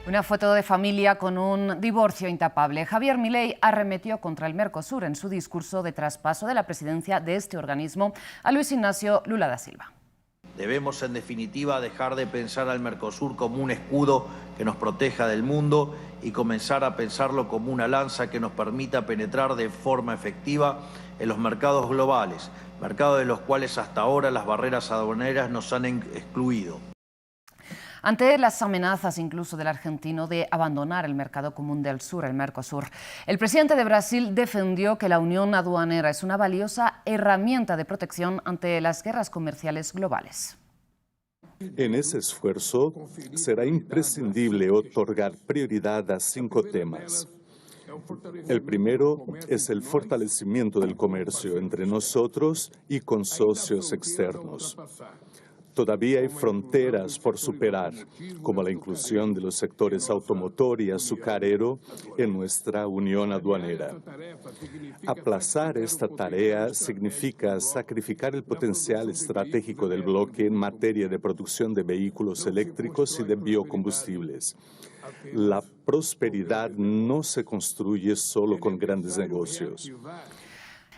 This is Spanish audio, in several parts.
Una foto de familia con un divorcio intapable. Javier Milei arremetió contra el Mercosur en su discurso de traspaso de la presidencia de este organismo a Luis Ignacio Lula da Silva. Debemos, en definitiva, dejar de pensar al Mercosur como un escudo que nos proteja del mundo y comenzar a pensarlo como una lanza que nos permita penetrar de forma efectiva en los mercados globales, mercados de los cuales hasta ahora las barreras aduaneras nos han excluido. Ante las amenazas incluso del argentino de abandonar el mercado común del sur, el Mercosur, el presidente de Brasil defendió que la unión aduanera es una valiosa herramienta de protección ante las guerras comerciales globales. En ese esfuerzo será imprescindible otorgar prioridad a 5 temas. El primero es el fortalecimiento del comercio entre nosotros y con socios externos. Todavía hay fronteras por superar, como la inclusión de los sectores automotor y azucarero en nuestra unión aduanera. Aplazar esta tarea significa sacrificar el potencial estratégico del bloque en materia de producción de vehículos eléctricos y de biocombustibles. La prosperidad no se construye solo con grandes negocios.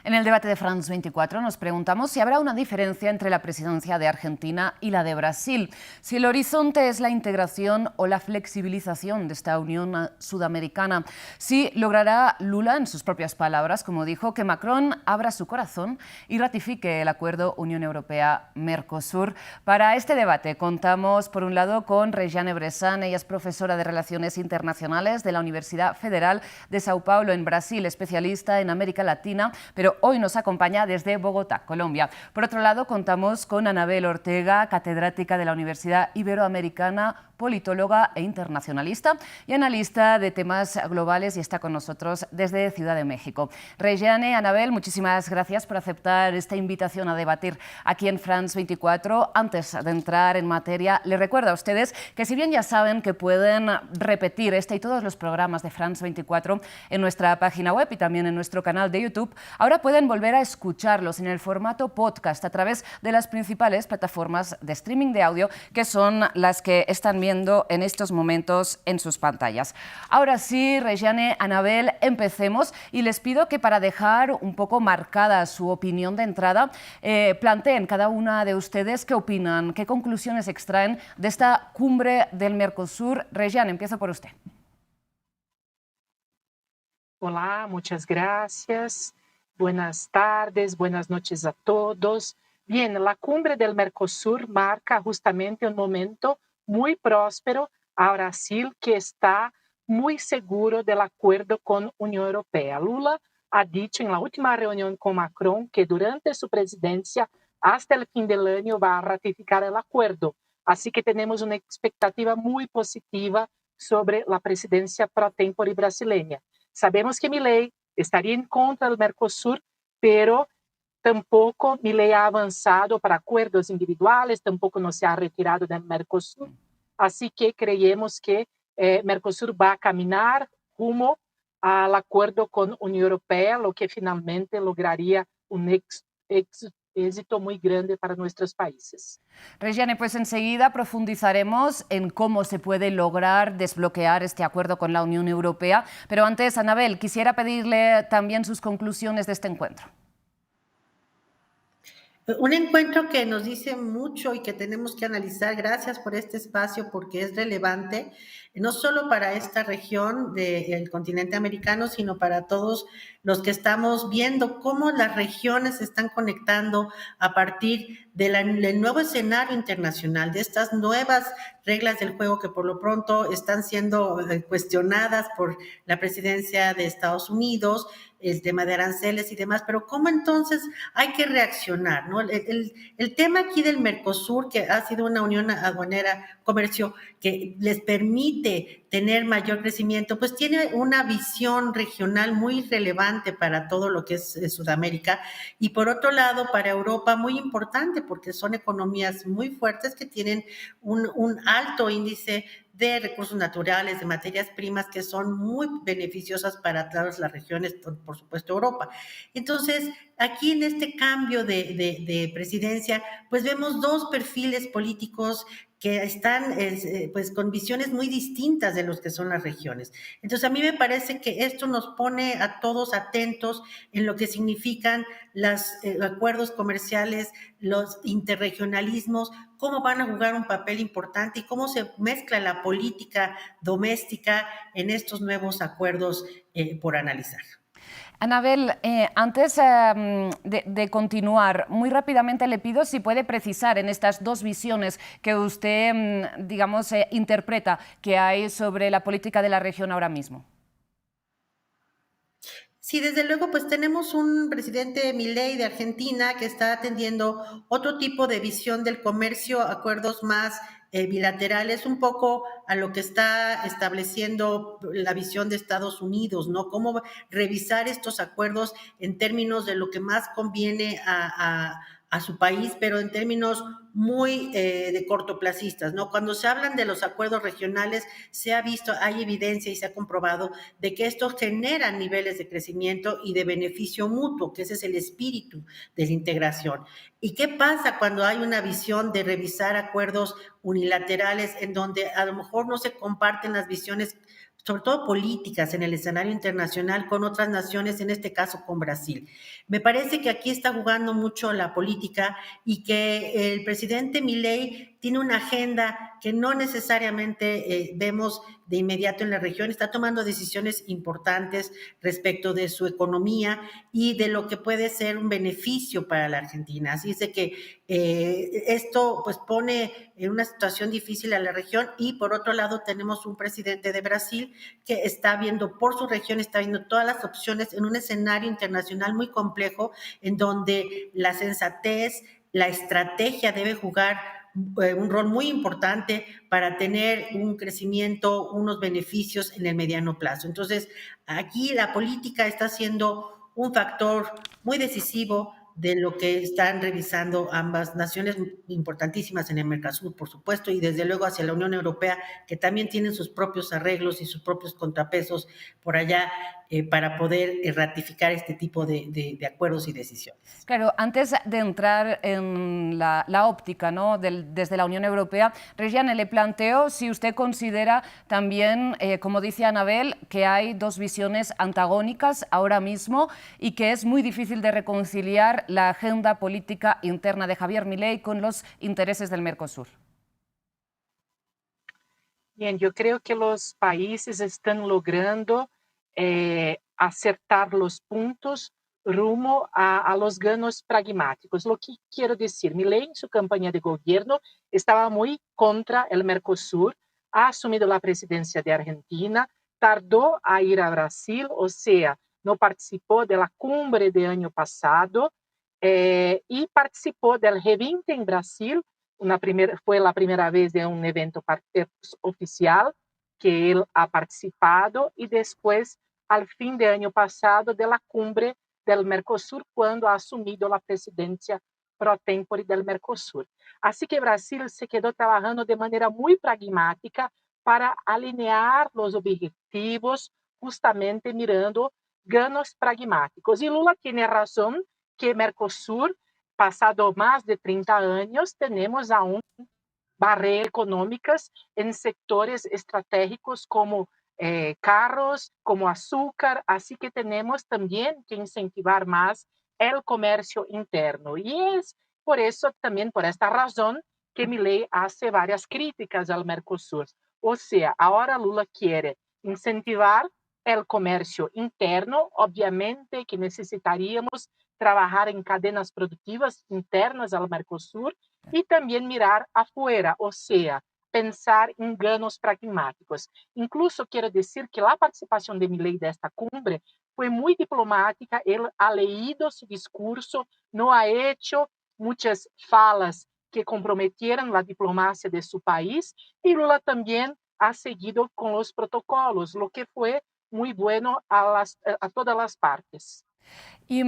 En el debate de France 24 nos preguntamos si habrá una diferencia entre la presidencia de Argentina y la de Brasil, si el horizonte es la integración o la flexibilización de esta Unión Sudamericana, si logrará Lula, en sus propias palabras, como dijo, que Macron abra su corazón y ratifique el acuerdo Unión Europea-Mercosur. Para este debate contamos, por un lado, con Regiane Bressan. Ella es profesora de Relaciones Internacionales de la Universidad Federal de Sao Paulo, en Brasil, especialista en América Latina, pero hoy nos acompaña desde Bogotá, Colombia. Por otro lado, contamos con Anabel Ortega, catedrática de la Universidad Iberoamericana, politóloga e internacionalista y analista de temas globales, y está con nosotros desde Ciudad de México. Regiane, Anabel, muchísimas gracias por aceptar esta invitación a debatir aquí en France 24. Antes de entrar en materia, les recuerdo a ustedes que, si bien ya saben que pueden repetir este y todos los programas de France 24 en nuestra página web y también en nuestro canal de YouTube, ahora pueden volver a escucharlos en el formato podcast a través de las principales plataformas de streaming de audio, que son las que están viendo en estos momentos en sus pantallas. Ahora sí, Regiane, Anabel, empecemos, y les pido que, para dejar un poco marcada su opinión de entrada, planteen cada una de ustedes qué opinan, qué conclusiones extraen de esta cumbre del Mercosur. Regiane, empiezo por usted. Hola, muchas gracias. Buenas tardes, buenas noches a todos. Bien, la cumbre del Mercosur marca justamente un momento muy próspero a Brasil, que está muy seguro del acuerdo con Unión Europea. Lula ha dicho en la última reunión con Macron que durante su presidencia, hasta el fin del año, va a ratificar el acuerdo. Así que tenemos una expectativa muy positiva sobre la presidencia pro tempore brasileña. Sabemos que Milei estaría en contra del Mercosur, pero tampoco Milei ha avanzado para acuerdos individuales, tampoco no se ha retirado del Mercosur. Así que creemos que Mercosur va a caminar rumo al acuerdo con Unión Europea, lo que finalmente lograría un éxito muy grande para nuestros países. Regiane, pues enseguida profundizaremos en cómo se puede lograr desbloquear este acuerdo con la Unión Europea, pero antes, Anabel, quisiera pedirle también sus conclusiones de este encuentro. Un encuentro que nos dice mucho y que tenemos que analizar. Gracias por este espacio, porque es relevante, no solo para esta región del continente americano, sino para todos los que estamos viendo cómo las regiones se están conectando a partir del nuevo escenario internacional, de estas nuevas reglas del juego que por lo pronto están siendo cuestionadas por la presidencia de Estados Unidos, el tema de aranceles y demás, pero cómo entonces hay que reaccionar, ¿no? El tema aquí del Mercosur, que ha sido una unión aduanera, comercio, que les permite tener mayor crecimiento, pues tiene una visión regional muy relevante para todo lo que es Sudamérica, y por otro lado para Europa muy importante, porque son economías muy fuertes que tienen un alto índice de recursos naturales, de materias primas, que son muy beneficiosas para todas las regiones, por supuesto Europa. Entonces, aquí en este cambio de presidencia, pues vemos dos perfiles políticos que están pues con visiones muy distintas de los que son las regiones. Entonces, a mí me parece que esto nos pone a todos atentos en lo que significan los acuerdos comerciales, los interregionalismos, cómo van a jugar un papel importante y cómo se mezcla la política doméstica en estos nuevos acuerdos por analizar. Anabel, antes de continuar, muy rápidamente le pido si puede precisar en estas dos visiones que usted, digamos, interpreta que hay sobre la política de la región ahora mismo. Sí, desde luego, pues tenemos un presidente Milei de Argentina que está atendiendo otro tipo de visión del comercio, acuerdos más bilaterales, un poco a lo que está estableciendo la visión de Estados Unidos, ¿no? Cómo revisar estos acuerdos en términos de lo que más conviene a su país, pero en términos muy de cortoplacistas, ¿no? Cuando se hablan de los acuerdos regionales, se ha visto, hay evidencia y se ha comprobado de que estos generan niveles de crecimiento y de beneficio mutuo, que ese es el espíritu de la integración. ¿Y qué pasa cuando hay una visión de revisar acuerdos unilaterales en donde a lo mejor no se comparten las visiones, sobre todo políticas en el escenario internacional con otras naciones, en este caso con Brasil? Me parece que aquí está jugando mucho la política y que el presidente Milei tiene una agenda que no necesariamente vemos de inmediato en la región, está tomando decisiones importantes respecto de su economía y de lo que puede ser un beneficio para la Argentina. Así es de que esto pues pone en una situación difícil a la región y por otro lado tenemos un presidente de Brasil que está viendo por su región, está viendo todas las opciones en un escenario internacional muy complejo en donde la sensatez, la estrategia debe jugar un rol muy importante para tener un crecimiento, unos beneficios en el mediano plazo. Entonces, aquí la política está siendo un factor muy decisivo de lo que están revisando ambas naciones importantísimas en el Mercosur, por supuesto, y desde luego hacia la Unión Europea, que también tienen sus propios arreglos y sus propios contrapesos por allá para poder ratificar este tipo de acuerdos y decisiones. Claro, antes de entrar en la óptica, ¿no?, desde la Unión Europea, Regiane, le planteo si usted considera también, como dice Anabel, que hay dos visiones antagónicas ahora mismo y que es muy difícil de reconciliar la agenda política interna de Javier Milei con los intereses del Mercosur. Bien, yo creo que los países están logrando acertar los puntos rumo a los ganos pragmáticos. Lo que quiero decir, Milei en su campaña de gobierno estaba muy contra el Mercosur, ha asumido la presidencia de Argentina, tardó a ir a Brasil, o sea, no participó de la cumbre del año pasado y participó del G20 en Brasil. Fue la primera vez de un evento oficial que él ha participado y después, al fin del año pasado, de la cumbre del Mercosur, cuando ha asumido la presidencia pro tempore del Mercosur. Así que Brasil se quedó trabajando de manera muy pragmática para alinear los objetivos, justamente mirando ganos pragmáticos. Y Lula tiene razón que Mercosur, pasado más de 30 años, tenemos aún barreras económicas en sectores estratégicos como carros, como azúcar, así que tenemos también que incentivar más el comercio interno. Y es por eso, también por esta razón, que Milei hace varias críticas al Mercosur. O sea, ahora Lula quiere incentivar el comercio interno, obviamente que necesitaríamos trabajar en cadenas productivas internas al Mercosur y también mirar afuera, o sea, pensar en ganos pragmáticos. Incluso quiero decir que la participación de Milei de esta cumbre fue muy diplomática, él ha leído su discurso, no ha hecho muchas falas que comprometieran la diplomacia de su país y Lula también ha seguido con los protocolos, lo que fue muy bueno a todas las partes. Y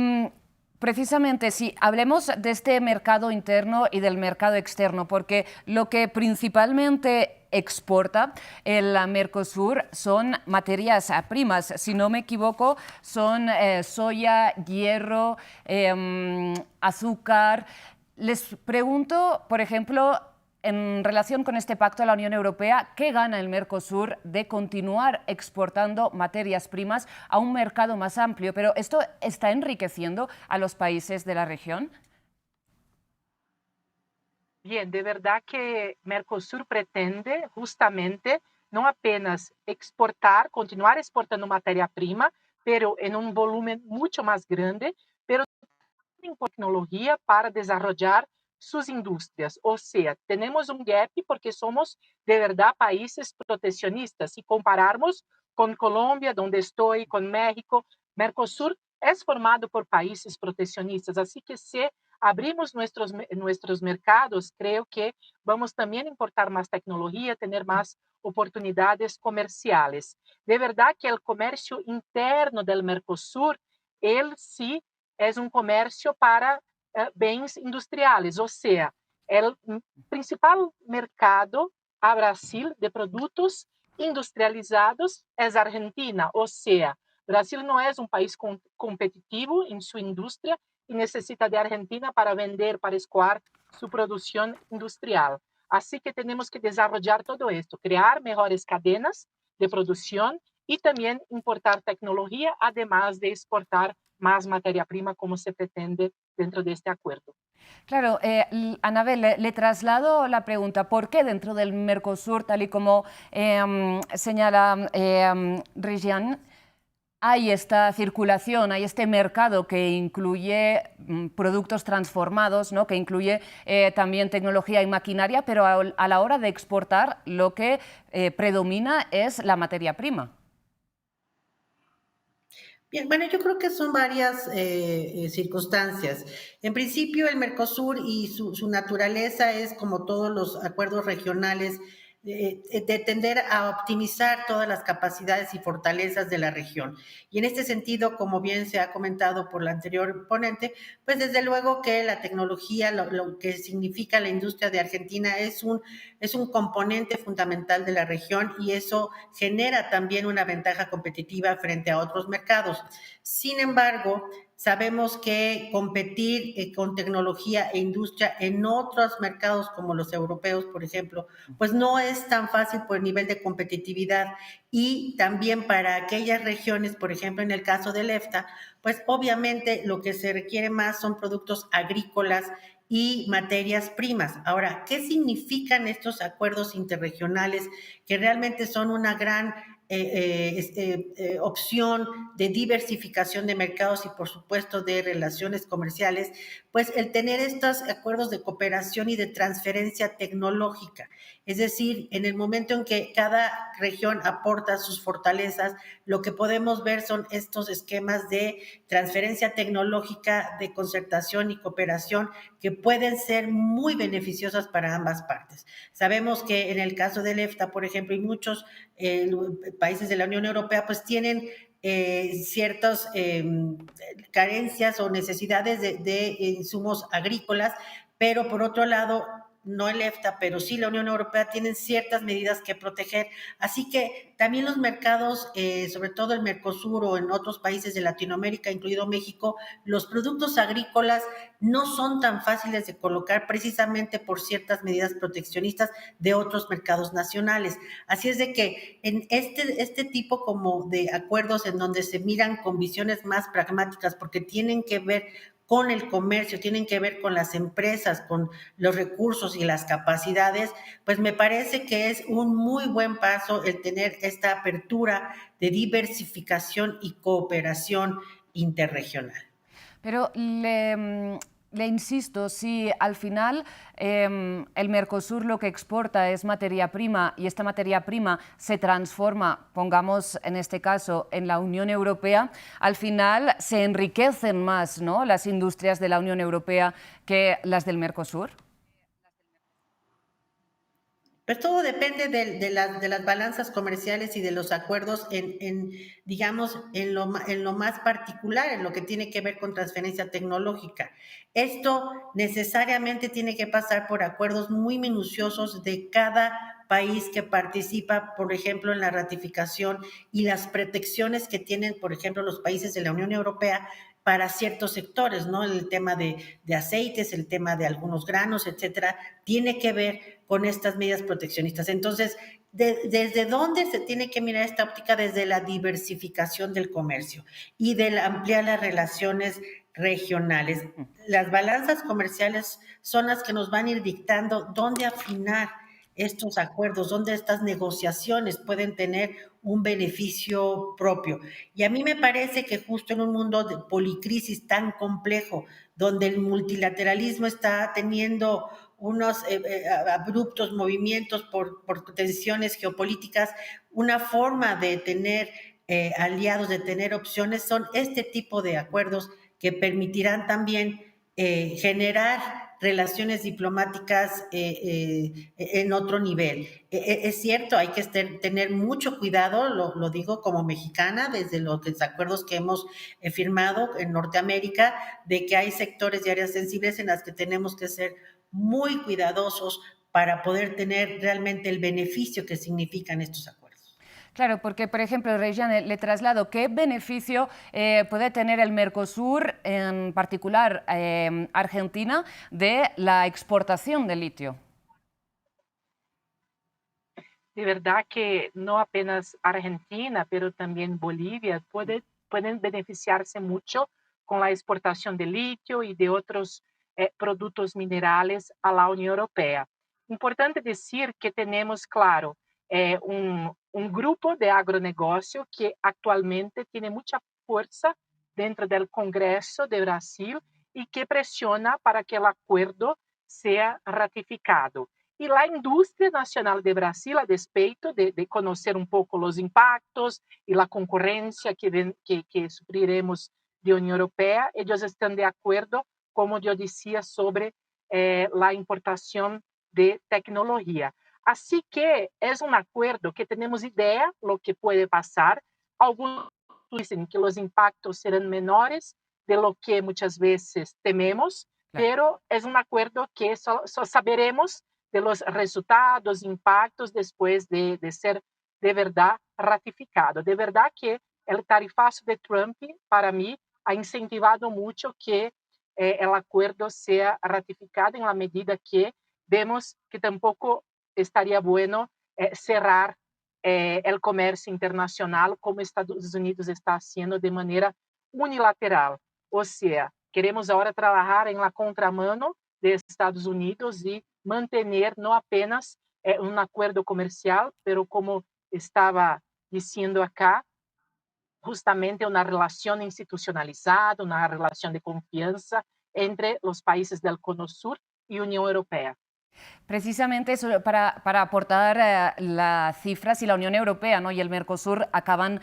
precisamente, si hablemos de este mercado interno y del mercado externo, porque lo que principalmente exporta el Mercosur son materias primas, si no me equivoco, son soya, hierro, azúcar. Les pregunto, por ejemplo, En relación con este pacto, la Unión Europea, ¿qué gana el Mercosur de continuar exportando materias primas a un mercado más amplio? Pero ¿esto está enriqueciendo a los países de la región? Bien, de verdad que Mercosur pretende justamente no apenas exportar, continuar exportando materia-prima, pero en un volumen mucho más grande, pero en tecnología para desarrollar sus industrias. O sea, tenemos un gap porque somos de verdad países proteccionistas. Si compararmos con Colombia, donde estoy, con México, Mercosur es formado por países proteccionistas. Así que si abrimos nuestros mercados, creo que vamos también a importar más tecnología, tener más oportunidades comerciales. De verdad que el comercio interno del Mercosur, él sí es un comercio para bens industriales, o sea, el principal mercado a Brasil de productos industrializados es Argentina, o sea, Brasil no es un país competitivo en su industria y necesita de Argentina para vender, para escoar su producción industrial. Así que tenemos que desarrollar todo esto, crear mejores cadenas de producción y también importar tecnología, además de exportar más materia prima como se pretende dentro de este acuerdo. Claro, Anabel, le traslado la pregunta, ¿por qué dentro del Mercosur, tal y como señala Rijan, hay esta circulación, hay este mercado que incluye productos transformados, ¿no? Que incluye también tecnología y maquinaria, pero a la hora de exportar lo que predomina es la materia prima? Bien, bueno, yo creo que son varias circunstancias. En principio, el Mercosur y su naturaleza es, como todos los acuerdos regionales, de tender a optimizar todas las capacidades y fortalezas de la región. Y en este sentido, como bien se ha comentado por la anterior ponente, pues desde luego que la tecnología, lo que significa la industria de Argentina es un componente fundamental de la región y eso genera también una ventaja competitiva frente a otros mercados. Sin embargo, sabemos que competir con tecnología e industria en otros mercados como los europeos, por ejemplo, pues no es tan fácil por el nivel de competitividad y también para aquellas regiones, por ejemplo, en el caso del EFTA, pues obviamente lo que se requiere más son productos agrícolas y materias primas. Ahora, ¿qué significan estos acuerdos interregionales que realmente son una gran opción de diversificación de mercados y por supuesto de relaciones comerciales? Pues el tener estos acuerdos de cooperación y de transferencia tecnológica, es decir, en el momento en que cada región aporta sus fortalezas, lo que podemos ver son estos esquemas de transferencia tecnológica, de concertación y cooperación que pueden ser muy beneficiosas para ambas partes. Sabemos que en el caso del EFTA, por ejemplo, y muchos países de la Unión Europea, pues tienen ciertas carencias o necesidades de insumos agrícolas, pero por otro lado, no el EFTA, pero sí la Unión Europea, tienen ciertas medidas que proteger. Así que también los mercados, sobre todo el Mercosur o en otros países de Latinoamérica, incluido México, los productos agrícolas no son tan fáciles de colocar precisamente por ciertas medidas proteccionistas de otros mercados nacionales. Así es de que en este tipo como de acuerdos en donde se miran con visiones más pragmáticas, porque tienen que ver con el comercio, tienen que ver con las empresas, con los recursos y las capacidades, pues me parece que es un muy buen paso el tener esta apertura de diversificación y cooperación interregional. Pero le insisto, si al final el Mercosur lo que exporta es materia prima y esta materia prima se transforma, pongamos en este caso, en la Unión Europea, al final se enriquecen más, ¿no?, las industrias de la Unión Europea que las del Mercosur. Pero todo depende de las balanzas comerciales y de los acuerdos digamos, en lo más particular, en lo que tiene que ver con transferencia tecnológica. Esto necesariamente tiene que pasar por acuerdos muy minuciosos de cada país que participa, por ejemplo, en la ratificación y las protecciones que tienen, por ejemplo, los países de la Unión Europea para ciertos sectores, ¿no? El tema de aceites, el tema de algunos granos, etcétera, tiene que ver con estas medidas proteccionistas. Entonces, ¿desde dónde se tiene que mirar esta óptica? Desde la diversificación del comercio y de ampliar las relaciones regionales. Las balanzas comerciales son las que nos van a ir dictando dónde afinar estos acuerdos, dónde estas negociaciones pueden tener un beneficio propio. Y a mí me parece que justo en un mundo de policrisis tan complejo, donde el multilateralismo está teniendo unos abruptos movimientos por tensiones geopolíticas, una forma de tener aliados, de tener opciones, son este tipo de acuerdos que permitirán también generar relaciones diplomáticas en otro nivel. Es cierto, hay que tener mucho cuidado, lo digo como mexicana, desde los acuerdos que hemos firmado en Norteamérica, de que hay sectores y áreas sensibles en las que tenemos que ser muy cuidadosos para poder tener realmente el beneficio que significan estos acuerdos. Claro, porque, por ejemplo, Rejane, le traslado, ¿qué beneficio puede tener el Mercosur, en particular Argentina, de la exportación de litio? De verdad que no apenas Argentina, pero también Bolivia pueden beneficiarse mucho con la exportación de litio y de otros productos minerales a la Unión Europea. Importante decir que tenemos, claro, un grupo de agronegocio que actualmente tiene mucha fuerza dentro del Congreso de Brasil y que presiona para que el acuerdo sea ratificado. Y la industria nacional de Brasil, a despeito de conocer un poco los impactos y la concurrencia que sufriremos de Unión Europea, ellos están de acuerdo, como yo decía, sobre la importación de tecnología. Así que es un acuerdo que tenemos idea lo que puede pasar. Algunos dicen que los impactos serán menores de lo que muchas veces tememos, Claro. pero es un acuerdo que solo saberemos de los resultados, impactos después de ser de verdad ratificado. De verdad que el tarifazo de Trump, para mí, ha incentivado mucho que el acuerdo sea ratificado en la medida que vemos que tampoco estaría bueno cerrar el comercio internacional como Estados Unidos está haciendo de manera unilateral. O sea, queremos ahora trabajar en la contramano de Estados Unidos y mantener no apenas un acuerdo comercial, pero como estaba diciendo acá, justamente una relación institucionalizada, una relación de confianza entre los países del Cono Sur y Unión Europea. Precisamente eso, para aportar las cifras, y la Unión Europea, ¿no?, y el Mercosur acaban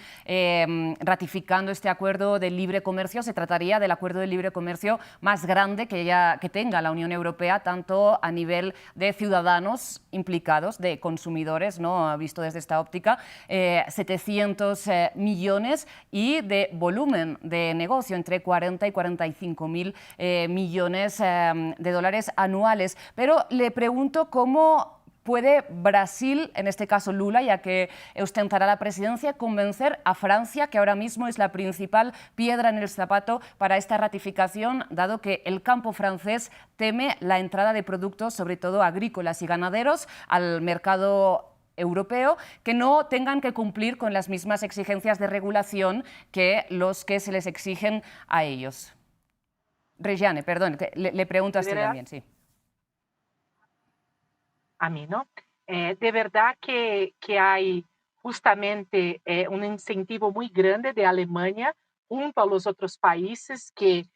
ratificando este acuerdo de libre comercio, se trataría del acuerdo de libre comercio más grande que tenga la Unión Europea, tanto a nivel de ciudadanos implicados, de consumidores, ¿no?, visto desde esta óptica, 700 millones, y de volumen de negocio entre 40 y 45 mil millones de dólares anuales. Pero le pregunto cómo puede Brasil, en este caso Lula, ya que ostentará la presidencia, convencer a Francia, que ahora mismo es la principal piedra en el zapato para esta ratificación, dado que el campo francés teme la entrada de productos, sobre todo agrícolas y ganaderos, al mercado europeo, que no tengan que cumplir con las mismas exigencias de regulación que los que se les exigen a ellos. Rejane, perdón, le pregunto a usted también, sí. A mí, ¿no? De verdad que hay justamente un incentivo muy grande de Alemania junto a los otros países que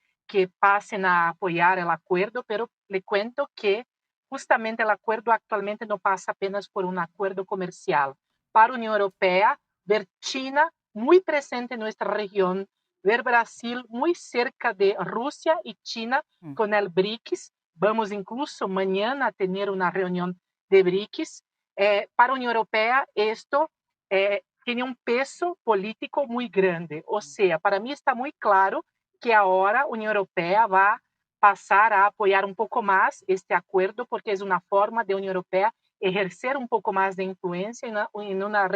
pasen a apoyar el acuerdo, pero le cuento que justamente el acuerdo actualmente no pasa apenas por un acuerdo comercial. Para la Unión Europea, ver China muy presente en nuestra región, ver Brasil muy cerca de Rusia y China con el BRICS. Vamos incluso mañana a tener una reunión de BRICS, para la Unión Europea esto tiene un peso político muy grande. O sea, para mí está muy claro que ahora la Unión Europea va a pasar a apoyar un poco más este acuerdo porque es una forma de la Unión Europea ejercer un poco más de influencia en una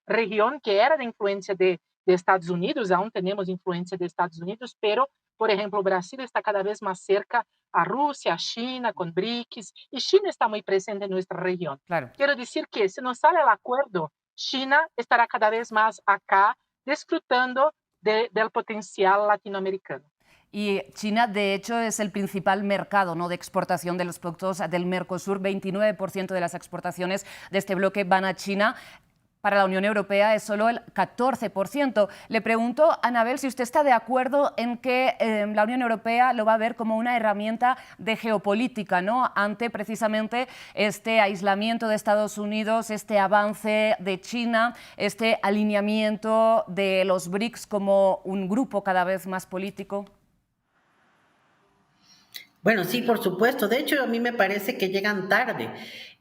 región que era de influencia de Estados Unidos, aún tenemos influencia de Estados Unidos, pero, por ejemplo, Brasil está cada vez más cerca a Rusia, a China, con BRICS, y China está muy presente en nuestra región. Claro. Quiero decir que si no sale el acuerdo, China estará cada vez más acá disfrutando del potencial latinoamericano. Y China, de hecho, es el principal mercado, ¿no?, de exportación de los productos del Mercosur. 29% de las exportaciones de este bloque van a China. Para la Unión Europea es solo el 14%. Le pregunto, Anabel, si usted está de acuerdo en que la Unión Europea lo va a ver como una herramienta de geopolítica, ¿no?, ante precisamente este aislamiento de Estados Unidos, este avance de China, este alineamiento de los BRICS como un grupo cada vez más político. Bueno, sí, por supuesto. De hecho, a mí me parece que llegan tarde.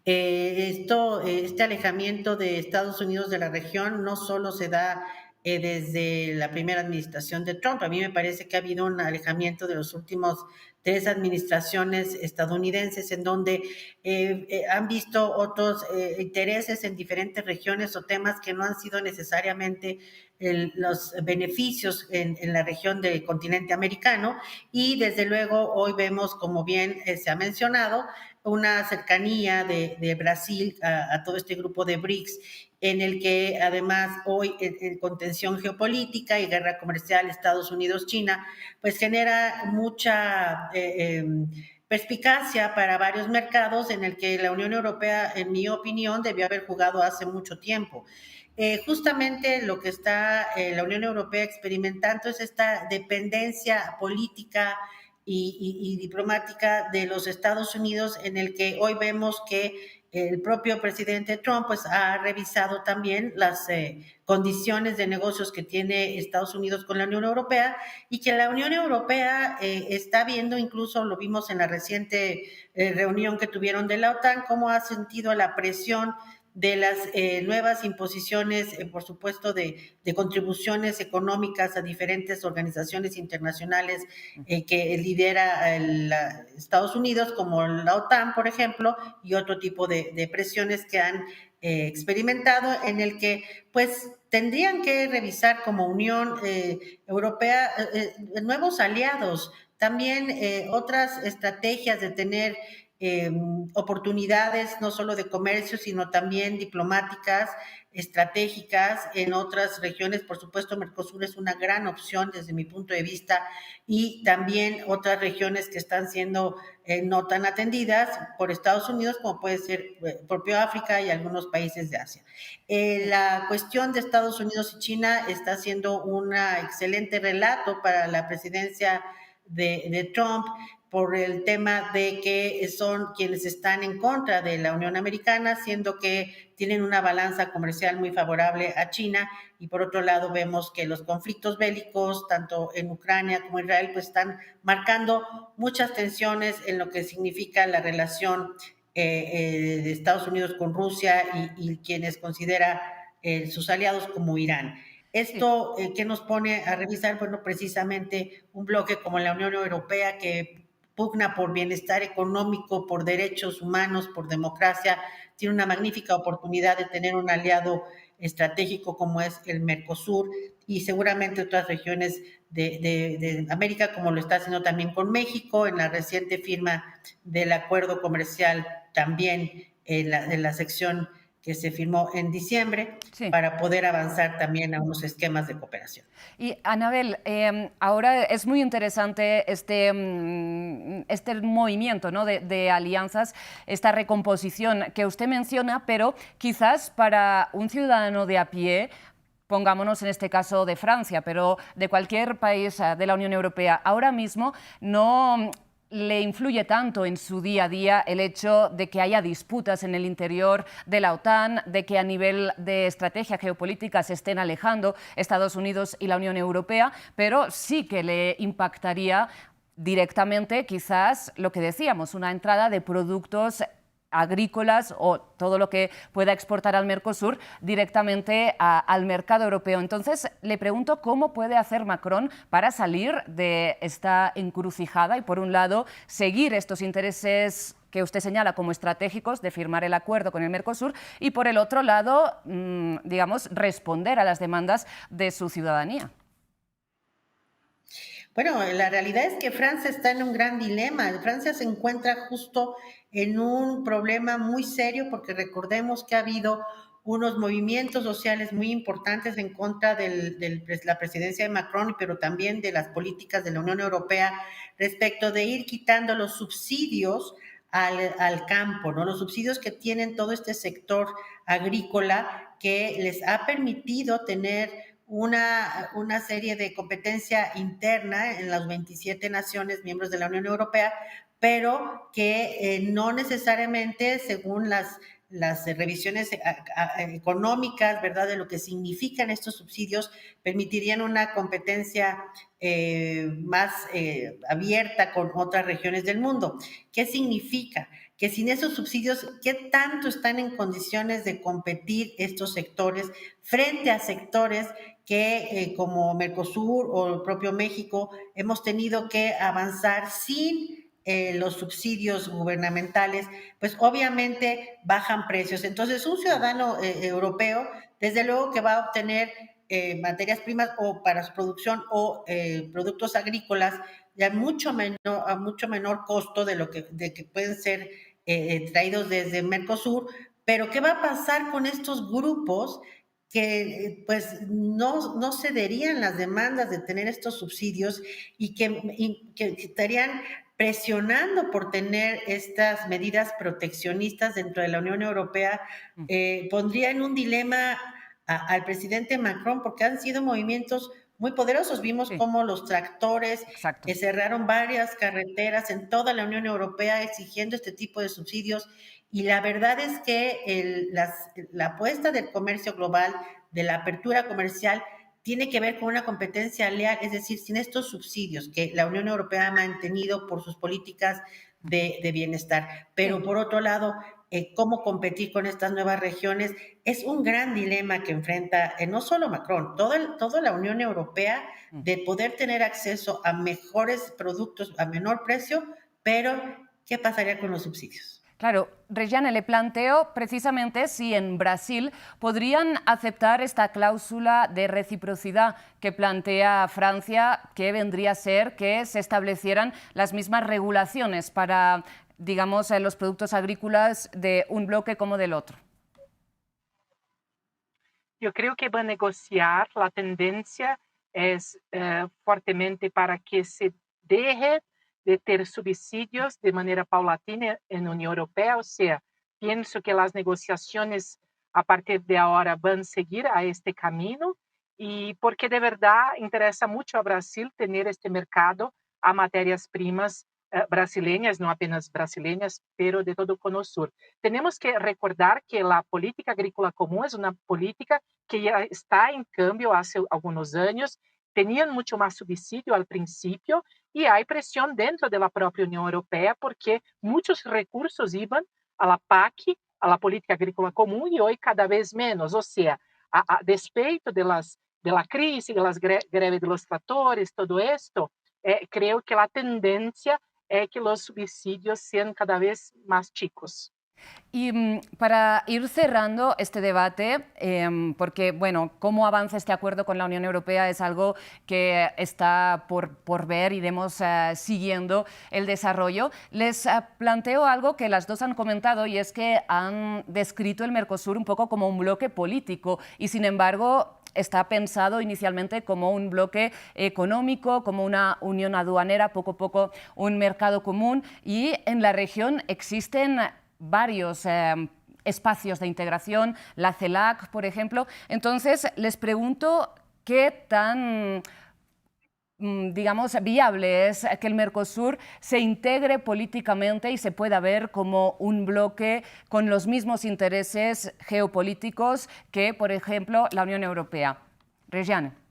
Este alejamiento de Estados Unidos de la región no solo se da desde la primera administración de Trump. A mí me parece que ha habido un alejamiento de los últimos 3 administraciones estadounidenses en donde han visto otros intereses en diferentes regiones o temas que no han sido necesariamente los beneficios en la región del continente americano, y desde luego hoy vemos, como bien se ha mencionado, una cercanía de Brasil a todo este grupo de BRICS, en el que además hoy en contención geopolítica y guerra comercial Estados Unidos-China, pues genera mucha perspicacia para varios mercados en el que la Unión Europea, en mi opinión, debió haber jugado hace mucho tiempo. Justamente lo que está la Unión Europea experimentando es esta dependencia política y diplomática de los Estados Unidos, en el que hoy vemos que el propio presidente Trump pues, ha revisado también las condiciones de negocios que tiene Estados Unidos con la Unión Europea, y que la Unión Europea está viendo, incluso lo vimos en la reciente reunión que tuvieron de la OTAN, cómo ha sentido la presión de las nuevas imposiciones, por supuesto, de contribuciones económicas a diferentes organizaciones internacionales que lidera Estados Unidos, como la OTAN, por ejemplo, y otro tipo de presiones que han experimentado, en el que pues tendrían que revisar como Unión Europea nuevos aliados, también otras estrategias de tener oportunidades no solo de comercio, sino también diplomáticas, estratégicas en otras regiones. Por supuesto, Mercosur es una gran opción desde mi punto de vista, y también otras regiones que están siendo no tan atendidas por Estados Unidos, como puede ser propio África y algunos países de Asia. La cuestión de Estados Unidos y China está siendo un excelente relato para la presidencia de Trump, por el tema de que son quienes están en contra de la Unión Americana, siendo que tienen una balanza comercial muy favorable a China, y por otro lado vemos que los conflictos bélicos, tanto en Ucrania como en Israel, pues están marcando muchas tensiones en lo que significa la relación de Estados Unidos con Rusia y quienes considera sus aliados como Irán. Esto que nos pone a revisar, bueno, precisamente un bloque como la Unión Europea, que pugna por bienestar económico, por derechos humanos, por democracia, tiene una magnífica oportunidad de tener un aliado estratégico como es el Mercosur, y seguramente otras regiones de América, como lo está haciendo también con México en la reciente firma del acuerdo comercial, también en la sección que se firmó en diciembre, sí, para poder avanzar también a unos esquemas de cooperación. Y Anabel, ahora es muy interesante este movimiento, ¿no?, de alianzas, esta recomposición que usted menciona, pero quizás para un ciudadano de a pie, pongámonos en este caso de Francia, pero de cualquier país de la Unión Europea, ahora mismo no le influye tanto en su día a día el hecho de que haya disputas en el interior de la OTAN, de que a nivel de estrategia geopolítica se estén alejando Estados Unidos y la Unión Europea, pero sí que le impactaría directamente quizás lo que decíamos, una entrada de productos agrícolas o todo lo que pueda exportar al Mercosur directamente al mercado europeo. Entonces, le pregunto cómo puede hacer Macron para salir de esta encrucijada y, por un lado, seguir estos intereses que usted señala como estratégicos de firmar el acuerdo con el Mercosur, y, por el otro lado, digamos, responder a las demandas de su ciudadanía. Bueno, la realidad es que Francia está en un gran dilema. Francia se encuentra justo en un problema muy serio porque recordemos que ha habido unos movimientos sociales muy importantes en contra de la presidencia de Macron, pero también de las políticas de la Unión Europea respecto de ir quitando los subsidios al campo, ¿no? Los subsidios que tienen todo este sector agrícola que les ha permitido tener una serie de competencia interna en las 27 naciones miembros de la Unión Europea, pero que no necesariamente, según las revisiones económicas, ¿verdad?, de lo que significan estos subsidios, permitirían una competencia más abierta con otras regiones del mundo. ¿Qué significa? Que sin esos subsidios, ¿qué tanto están en condiciones de competir estos sectores frente a sectores que como Mercosur o el propio México hemos tenido que avanzar sin los subsidios gubernamentales, pues obviamente bajan precios. Entonces, un ciudadano europeo, desde luego que va a obtener materias primas o para su producción o productos agrícolas ya a mucho menor costo de que pueden ser traídos desde Mercosur. Pero ¿qué va a pasar con estos grupos que pues no cederían las demandas de tener estos subsidios y que estarían presionando por tener estas medidas proteccionistas dentro de la Unión Europea? Pondría en un dilema al presidente Macron porque han sido movimientos muy poderosos. Vimos Sí, cómo los tractores exacto. cerraron varias carreteras en toda la Unión Europea exigiendo este tipo de subsidios, y la verdad es que la apuesta del comercio global, de la apertura comercial, tiene que ver con una competencia leal, es decir, sin estos subsidios que la Unión Europea ha mantenido por sus políticas de bienestar. Pero Sí. por otro lado, cómo competir con estas nuevas regiones es un gran dilema que enfrenta no solo Macron, toda la Unión Europea, de poder tener acceso a mejores productos a menor precio, pero ¿qué pasaría con los subsidios? Claro, Regiane, le planteo precisamente si en Brasil podrían aceptar esta cláusula de reciprocidad que plantea Francia, que vendría a ser que se establecieran las mismas regulaciones para, digamos, los productos agrícolas de un bloque como del otro. Yo creo que va a negociar. La tendencia es fuertemente para que se deje de ter subsidios de manera paulatina en la Unión Europea. O sea, pienso que las negociaciones a partir de ahora van a seguir a este camino, y porque de verdad interesa mucho a Brasil tener este mercado a materias primas brasileñas, no apenas brasileñas, pero de todo o Cono Sur. Tenemos que recordar que la política agrícola común es una política que ya está en cambio hace algunos años. Tenían mucho más subsidio al principio y hay presión dentro de la propia Unión Europea porque muchos recursos iban a la PAC, a la política agrícola común, y hoy cada vez menos. O sea, a despeito de la crisis, de las greves de los tractores, todo esto, creo que la tendencia es que los subsidios sean cada vez más chicos. Y para ir cerrando este debate, porque, bueno, cómo avanza este acuerdo con la Unión Europea es algo que está por ver, iremos siguiendo el desarrollo. Les planteo algo que las dos han comentado, y es que han descrito el Mercosur un poco como un bloque político y, sin embargo, está pensado inicialmente como un bloque económico, como una unión aduanera, poco a poco un mercado común, y en la región existen varios espacios de integración, la CELAC, por ejemplo. Entonces, les pregunto qué tan, digamos, viable es que el Mercosur se integre políticamente y se pueda ver como un bloque con los mismos intereses geopolíticos que, por ejemplo, la Unión Europea. Regiane.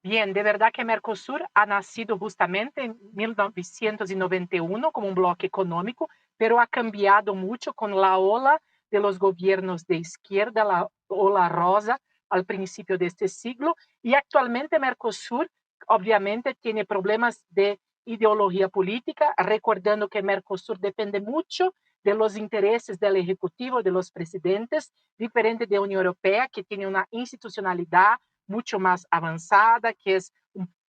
Bien, de verdad que Mercosur ha nacido justamente en 1991 como un bloque económico, pero ha cambiado mucho con la ola de los gobiernos de izquierda, la ola rosa al principio de este siglo, y actualmente Mercosur obviamente tiene problemas de ideología política, recordando que Mercosur depende mucho de los intereses del Ejecutivo, de los presidentes, diferente de la Unión Europea, que tiene una institucionalidad mucho más avanzada, que es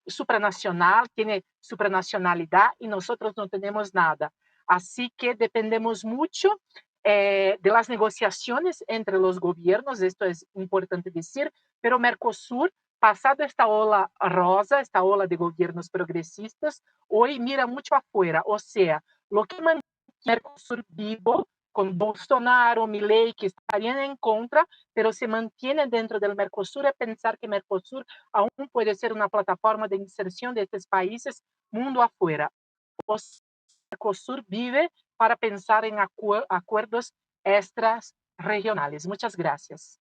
supranacional, tiene supranacionalidad y nosotros no tenemos nada. Así que dependemos mucho de las negociaciones entre los gobiernos, esto es importante decir, pero Mercosur, pasado esta ola rosa, esta ola de gobiernos progresistas, hoy mira mucho afuera, o sea, lo que mantiene Mercosur vivo con Bolsonaro, Milei, que estarían en contra, pero se mantiene dentro del Mercosur, es pensar que Mercosur aún puede ser una plataforma de inserción de estos países mundo afuera. O sea, Mercosur vive para pensar en acuerdos extras regionales. Muchas gracias.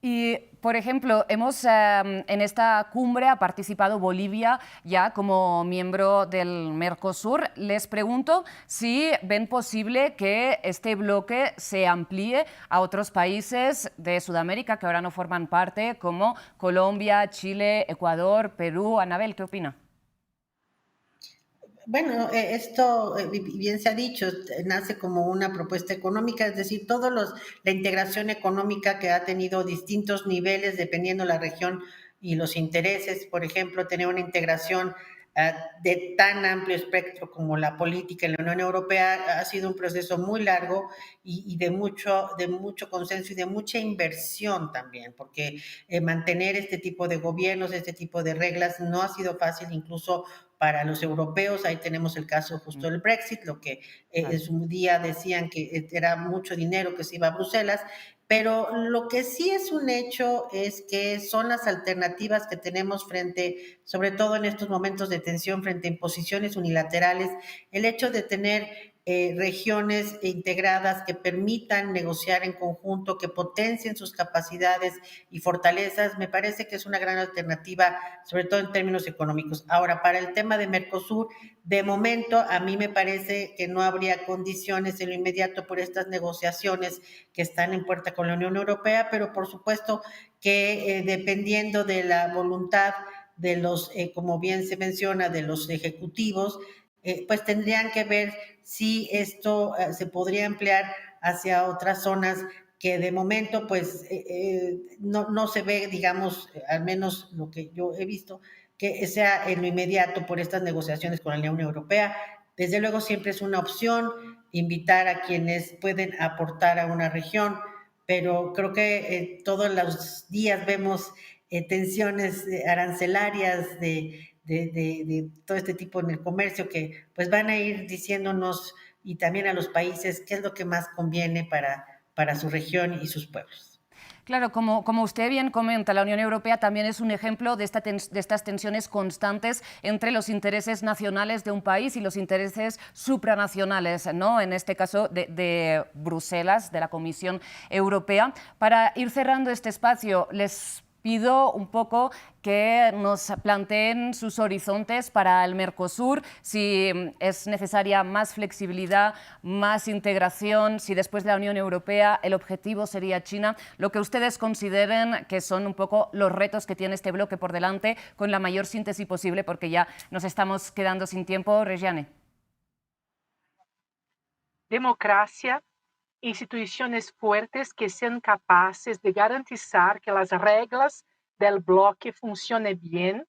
Y, por ejemplo, en esta cumbre ha participado Bolivia ya como miembro del Mercosur. Les pregunto si ven posible que este bloque se amplíe a otros países de Sudamérica que ahora no forman parte, como Colombia, Chile, Ecuador, Perú. Anabel, ¿qué opina? Bueno, esto, bien se ha dicho, nace como una propuesta económica, es decir, la integración económica que ha tenido distintos niveles dependiendo la región y los intereses. Por ejemplo, tener una integración de tan amplio espectro como la política en la Unión Europea ha sido un proceso muy largo y de mucho consenso y de mucha inversión también, porque mantener este tipo de gobiernos, este tipo de reglas no ha sido fácil, incluso para los europeos. Ahí tenemos el caso justo del Brexit, lo que en su día decían que era mucho dinero que se iba a Bruselas, pero lo que sí es un hecho es que son las alternativas que tenemos frente, sobre todo en estos momentos de tensión, frente a imposiciones unilaterales, el hecho de tener regiones integradas que permitan negociar en conjunto, que potencien sus capacidades y fortalezas, me parece que es una gran alternativa, sobre todo en términos económicos. Ahora, para el tema de Mercosur, de momento a mí me parece que no habría condiciones en lo inmediato por estas negociaciones que están en puerta con la Unión Europea, pero por supuesto que dependiendo de la voluntad de los, como bien se menciona, de los ejecutivos, pues tendrían que ver si esto se podría emplear hacia otras zonas que de momento pues no se ve, digamos, al menos lo que yo he visto, que sea en lo inmediato por estas negociaciones con la Unión Europea. Desde luego siempre es una opción invitar a quienes pueden aportar a una región, pero creo que todos los días vemos tensiones arancelarias de todo este tipo en el comercio que pues van a ir diciéndonos y también a los países qué es lo que más conviene para su región y sus pueblos. Claro, como usted bien comenta, la Unión Europea también es un ejemplo de estas tensiones constantes entre los intereses nacionales de un país y los intereses supranacionales, ¿no? En este caso de Bruselas, de la Comisión Europea. Para ir cerrando este espacio, les pido un poco que nos planteen sus horizontes para el Mercosur, si es necesaria más flexibilidad, más integración, si después de la Unión Europea el objetivo sería China, lo que ustedes consideren que son un poco los retos que tiene este bloque por delante, con la mayor síntesis posible, porque ya nos estamos quedando sin tiempo. Regiane. Democracia, instituciones fuertes que sean capaces de garantizar que las reglas del bloque funcionen bien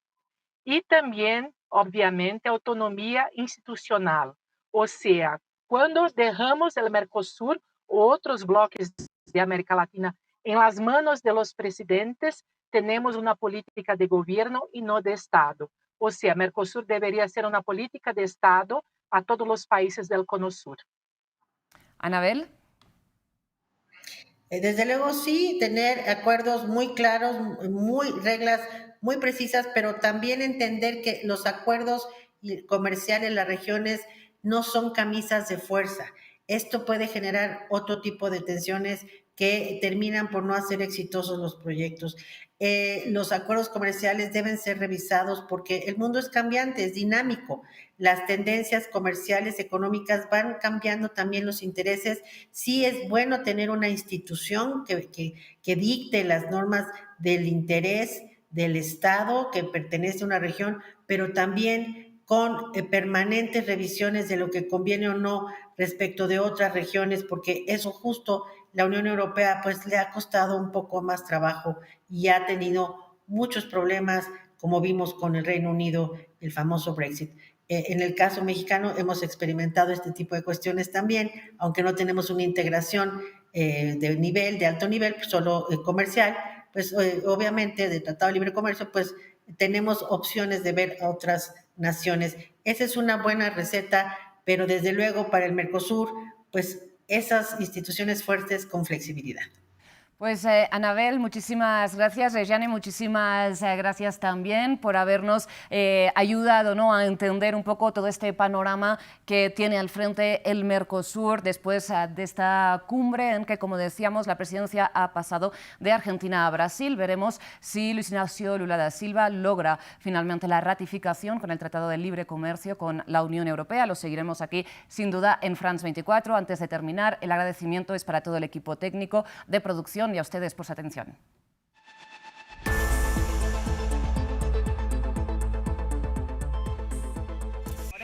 y también, obviamente, autonomía institucional. O sea, cuando dejamos el Mercosur o otros bloques de América Latina en las manos de los presidentes, tenemos una política de gobierno y no de Estado. O sea, Mercosur debería ser una política de Estado a todos los países del Cono Sur. Anabel. Desde luego sí, tener acuerdos muy claros, reglas muy precisas, pero también entender que los acuerdos comerciales en las regiones no son camisas de fuerza. Esto puede generar otro tipo de tensiones que terminan por no hacer exitosos los proyectos. Los acuerdos comerciales deben ser revisados porque el mundo es cambiante, es dinámico. Las tendencias comerciales, económicas van cambiando también los intereses. Sí es bueno tener una institución que dicte las normas del interés del Estado que pertenece a una región, pero también con permanentes revisiones de lo que conviene o no respecto de otras regiones, porque eso justo la Unión Europea pues le ha costado un poco más trabajo y ha tenido muchos problemas, como vimos con el Reino Unido, el famoso Brexit. En el caso mexicano hemos experimentado este tipo de cuestiones también, aunque no tenemos una integración de alto nivel, solo comercial, pues obviamente de Tratado de Libre Comercio, pues tenemos opciones de ver a otras naciones. Esa es una buena receta, pero desde luego para el Mercosur, pues esas instituciones fuertes con flexibilidad. Pues Anabel, muchísimas gracias. Rejane, muchísimas gracias también por habernos ayudado, ¿no?, a entender un poco todo este panorama que tiene al frente el Mercosur después de esta cumbre en que, como decíamos, la presidencia ha pasado de Argentina a Brasil. Veremos si Luis Ignacio Lula da Silva logra finalmente la ratificación con el Tratado de Libre Comercio con la Unión Europea. Lo seguiremos aquí, sin duda, en France 24. Antes de terminar, el agradecimiento es para todo el equipo técnico de producción y a ustedes por su atención.